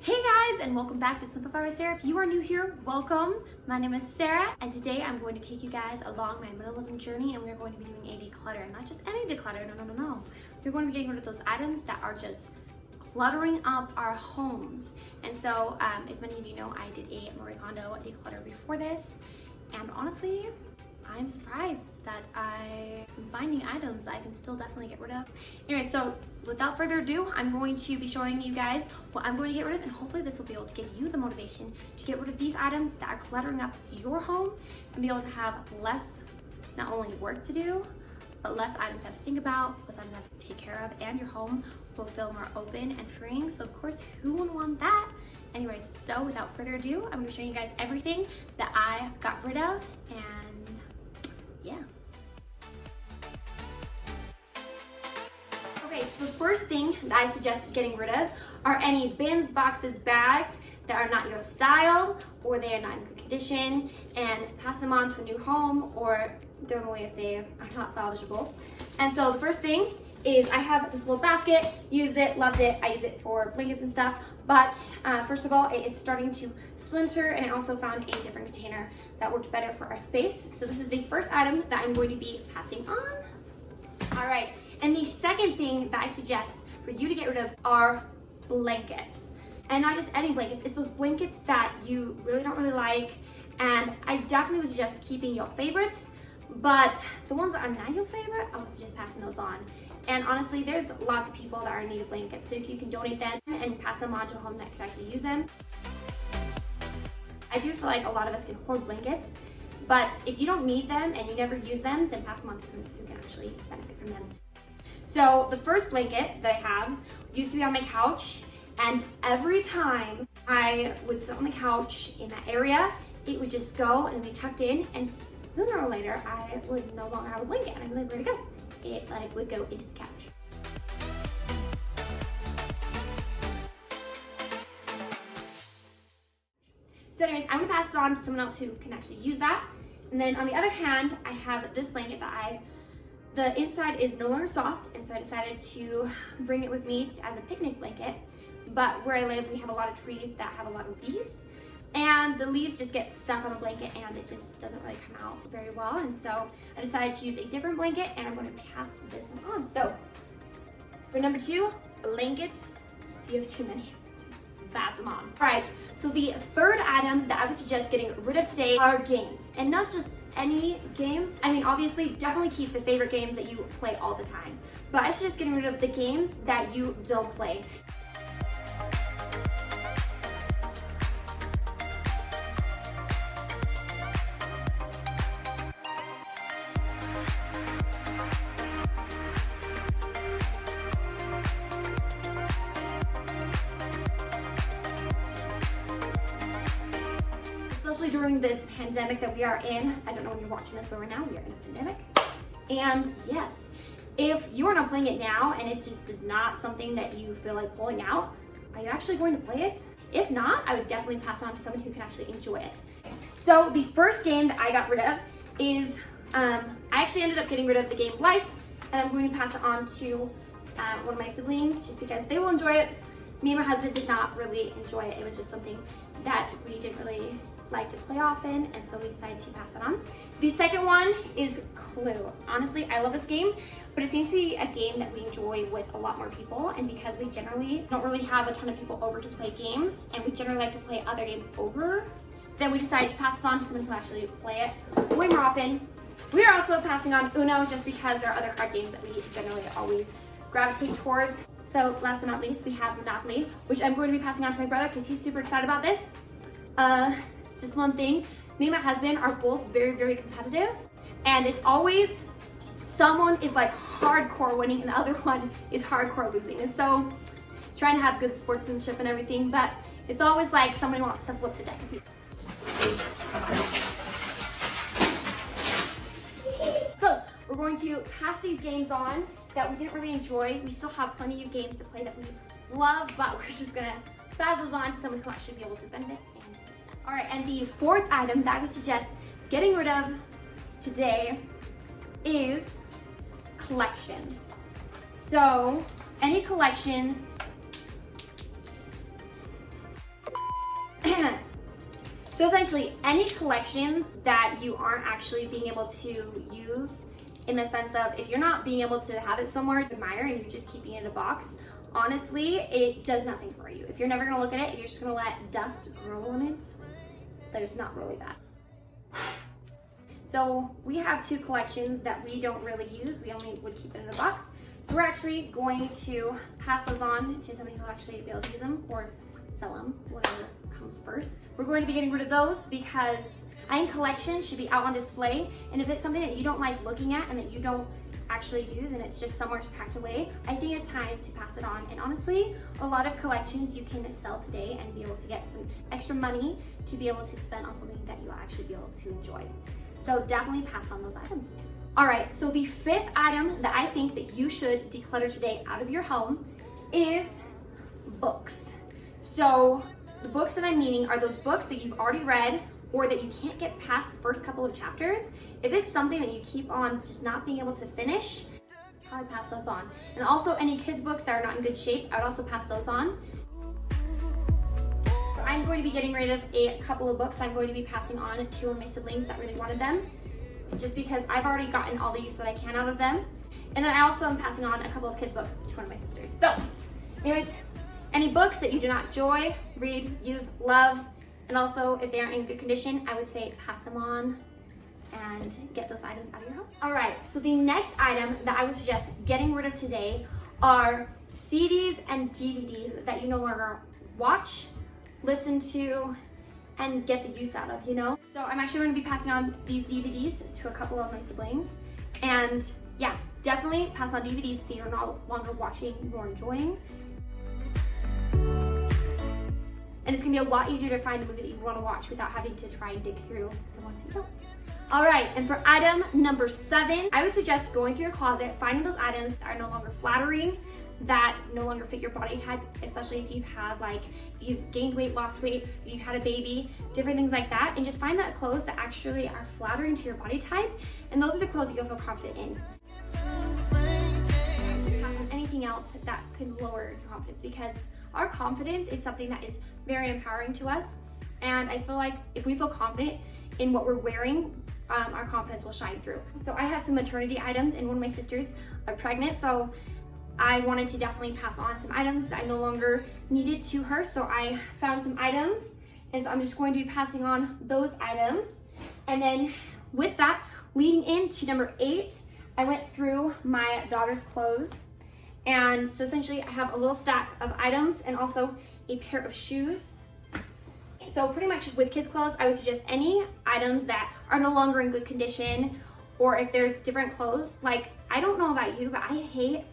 Hey guys, and welcome back to Simplify with Sarah. If you are new here, welcome. My name is Sarah, and today I'm going to take you guys along my minimalism journey, and we're going to be doing a declutter. Not just any declutter, no. We're going to be getting rid of those items that are just cluttering up our homes. And so, if many of you know, I did a Marie Kondo declutter before this, and honestly, I'm surprised that I am finding items that I can still definitely get rid of. Anyway, so without further ado, I'm going to be showing you guys what I'm going to get rid of, and hopefully this will be able to give you the motivation to get rid of these items that are cluttering up your home and be able to have less, not only work to do, but less items to have to think about, less items to have to take care of, and your home will feel more open and freeing. So of course, who wouldn't want that? Anyways, so without further ado, I'm going to show you guys everything that I got rid of, and yeah. Okay, so the first thing that I suggest getting rid of are any bins, boxes, bags that are not your style, or they are not in good condition, and pass them on to a new home or throw them away if they are not salvageable. And so the first thing is I have this little basket, used it, loved it. I use it for blankets and stuff, but first of all, it is starting to splinter, and I also found a different container that worked better for our space. So this is the first item that I'm going to be passing on. All right, and the second thing that I suggest for you to get rid of are blankets. And not just any blankets, it's those blankets that you really don't really like, and I definitely would suggest keeping your favorites, but the ones that are not your favorite, I would suggest passing those on. And honestly, there's lots of people that are in need of blankets, so if you can donate them and pass them on to a home that could actually use them. I do feel like a lot of us can hoard blankets, but if you don't need them and you never use them, then pass them on to someone who can actually benefit from them. So the first blanket that I have used to be on my couch, and every time I would sit on the couch in that area, it would just go and be tucked in, and sooner or later, I would no longer have a blanket, and I'd be like, where'd it go? It would go into the couch. So anyways, I'm gonna pass it on to someone else who can actually use that. And then on the other hand, I have this blanket that the inside is no longer soft, and so I decided to bring it with me as a picnic blanket. But where I live, we have a lot of trees that have a lot of leaves, and the leaves just get stuck on the blanket and it just doesn't really come out very well. And so I decided to use a different blanket, and I'm going to pass this one on. So for number 2, blankets, if you have too many, just pass them on. All right, so the third item that I would suggest getting rid of today are games, and not just any games. I mean, obviously, definitely keep the favorite games that you play all the time, but I suggest getting rid of the games that you don't play. Especially during this pandemic that we are in. I don't know when you're watching this, but right now we are in a pandemic. And yes, if you are not playing it now and it just is not something that you feel like pulling out, are you actually going to play it? If not, I would definitely pass it on to someone who can actually enjoy it. So the first game that I got rid of is, I actually ended up getting rid of the game Life, and I'm going to pass it on to one of my siblings just because they will enjoy it. Me and my husband did not really enjoy it. It was just something that we didn't really like to play often, and so we decided to pass it on. The second one is Clue. Honestly, I love this game, but it seems to be a game that we enjoy with a lot more people, and because we generally don't really have a ton of people over to play games, and we generally like to play other games over, then we decided to pass this on to someone who actually play it way more often. We are also passing on Uno just because there are other card games that we generally always gravitate towards. So last but not least, we have Monopoly, which I'm going to be passing on to my brother because he's super excited about this. Just one thing, me and my husband are both very, very competitive, and it's always someone is like hardcore winning and the other one is hardcore losing. And so trying to have good sportsmanship and everything, but it's always like somebody wants to flip the deck. So we're going to pass these games on that we didn't really enjoy. We still have plenty of games to play that we love, but we're just gonna pass those on to someone who actually be able to benefit. All right, and the fourth item that I would suggest getting rid of today is collections. So any collections So essentially, any collections that you aren't actually being able to use, in the sense of if you're not being able to have it somewhere to admire and you're just keeping it in a box, honestly, it does nothing for you. If you're never gonna look at it, you're just gonna let dust grow on it. There's not really that. So we have 2 collections that we don't really use. We only would keep it in a box. So we're actually going to pass those on to somebody who will actually be able to use them or sell them, whatever comes first. We're going to be getting rid of those because I think collections should be out on display. And if it's something that you don't like looking at and that you don't actually use and it's just somewhere packed away, I think it's time to pass it on. And honestly, a lot of collections you can sell today and be able to get some extra money to be able to spend on something that you'll actually be able to enjoy. So definitely pass on those items. All right, so the 5th item that I think that you should declutter today out of your home is books. So the books that I'm meaning are those books that you've already read or that you can't get past the first couple of chapters. If it's something that you keep on just not being able to finish, probably pass those on. And also any kids books that are not in good shape, I'd also pass those on. So I'm going to be getting rid of a couple of books I'm going to be passing on to one of my siblings that really wanted them, just because I've already gotten all the use that I can out of them. And then I also am passing on a couple of kids books to one of my sisters. So anyways, any books that you do not enjoy, read, use, love, and also if they aren't in good condition, I would say pass them on and get those items out of your home. All right, so the next item that I would suggest getting rid of today are CDs and DVDs that you no longer watch, listen to, and get the use out of, you know? So I'm actually going to be passing on these DVDs to a couple of my siblings. And yeah, definitely pass on DVDs that you're no longer watching nor enjoying. And it's gonna be a lot easier to find the movie that you wanna watch without having to try and dig through the ones that you don't. All right, and for item number 7, I would suggest going through your closet, finding those items that are no longer flattering, that no longer fit your body type, especially if you've gained weight, lost weight, if you've had a baby, different things like that, and just find that clothes that actually are flattering to your body type, and those are the clothes that you'll feel confident in. Just pass on anything else that could lower your confidence, because our confidence is something that is very empowering to us, and I feel like if we feel confident in what we're wearing, our confidence will shine through. So I had some maternity items, and one of my sisters are pregnant, so I wanted to definitely pass on some items that I no longer needed to her. So I found some items, and so I'm just going to be passing on those items. And then with that, leading into number 8, I went through my daughter's clothes. And so essentially I have a little stack of items and also a pair of shoes. So pretty much with kids' clothes, I would suggest any items that are no longer in good condition, or if there's different clothes. Like, I don't know about you, but I hate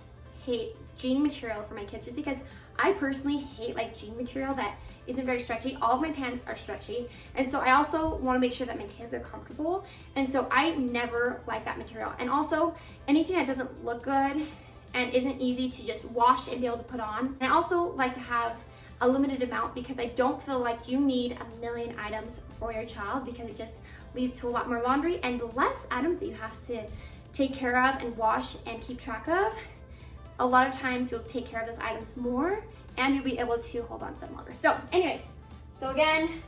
jean material for my kids, just because I personally hate like jean material that isn't very stretchy. All of my pants are stretchy, and so I also want to make sure that my kids are comfortable, and so I never like that material. And also anything that doesn't look good and isn't easy to just wash and be able to put on. And I also like to have a limited amount, because I don't feel like you need a million items for your child, because it just leads to a lot more laundry, and the less items that you have to take care of and wash and keep track of, a lot of times you'll take care of those items more and you'll be able to hold on to them longer. So anyways, so again,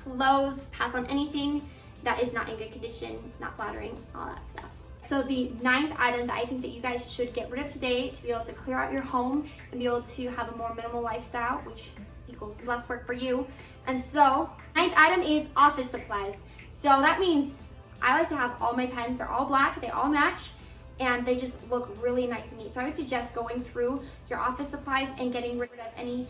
clothes, pass on anything that is not in good condition, not flattering, all that stuff. So the 9th item that I think that you guys should get rid of today to be able to clear out your home and be able to have a more minimal lifestyle, which equals less work for you. And so 9th item is office supplies. So that means I like to have all my pens, they're all black, they all match, and they just look really nice and neat. So I would suggest going through your office supplies and getting rid of any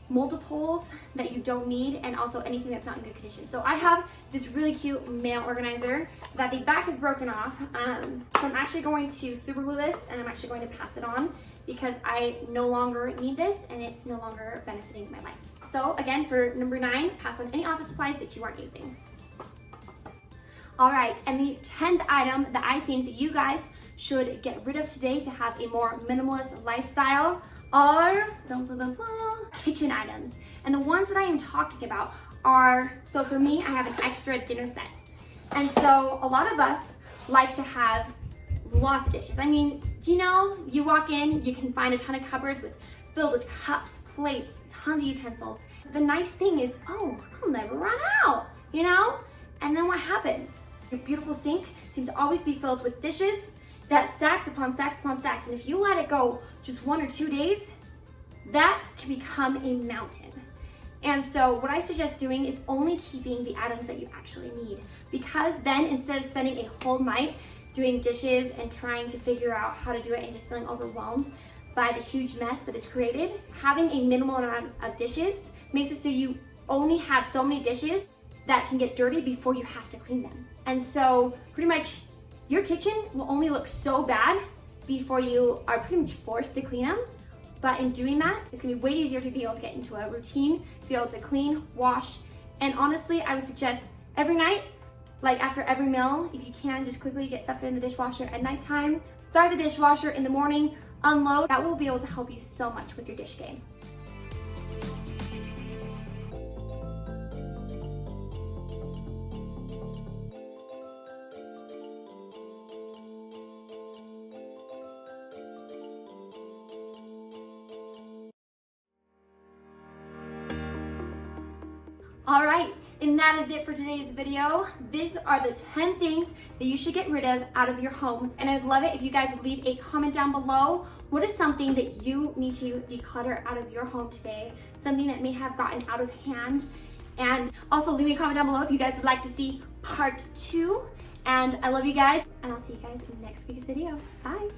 multiples that you don't need, and also anything that's not in good condition. So I have this really cute mail organizer that the back is broken off. So I'm actually going to super glue this, and I'm actually going to pass it on because I no longer need this and it's no longer benefiting my life. So again, for number 9, pass on any office supplies that you aren't using. All right, and the 10th item that I think that you guys should get rid of today to have a more minimalist lifestyle are kitchen items. And the ones that I am talking about are, so for me, I have an extra dinner set. And so a lot of us like to have lots of dishes. I mean, do you know, you walk in, you can find a ton of cupboards filled with cups, plates, tons of utensils. The nice thing is, oh, I'll never run out, you know? And then what happens? Your beautiful sink seems to always be filled with dishes that stacks upon stacks upon stacks. And if you let it go just 1 or 2 days, that can become a mountain. And so what I suggest doing is only keeping the items that you actually need, because then instead of spending a whole night doing dishes and trying to figure out how to do it and just feeling overwhelmed by the huge mess that is created, having a minimal amount of dishes makes it so you only have so many dishes that can get dirty before you have to clean them. And so pretty much your kitchen will only look so bad before you are pretty much forced to clean them. But in doing that, it's gonna be way easier to be able to get into a routine, to be able to clean, wash, and honestly, I would suggest every night, like after every meal, if you can, just quickly get stuff in the dishwasher at nighttime, start the dishwasher in the morning, unload. That will be able to help you so much with your dish game. All right, and that is it for today's video. These are the 10 things that you should get rid of out of your home. And I'd love it if you guys would leave a comment down below. What is something that you need to declutter out of your home today? Something that may have gotten out of hand. And also leave me a comment down below if you guys would like to see part 2. And I love you guys, and I'll see you guys in next week's video. Bye.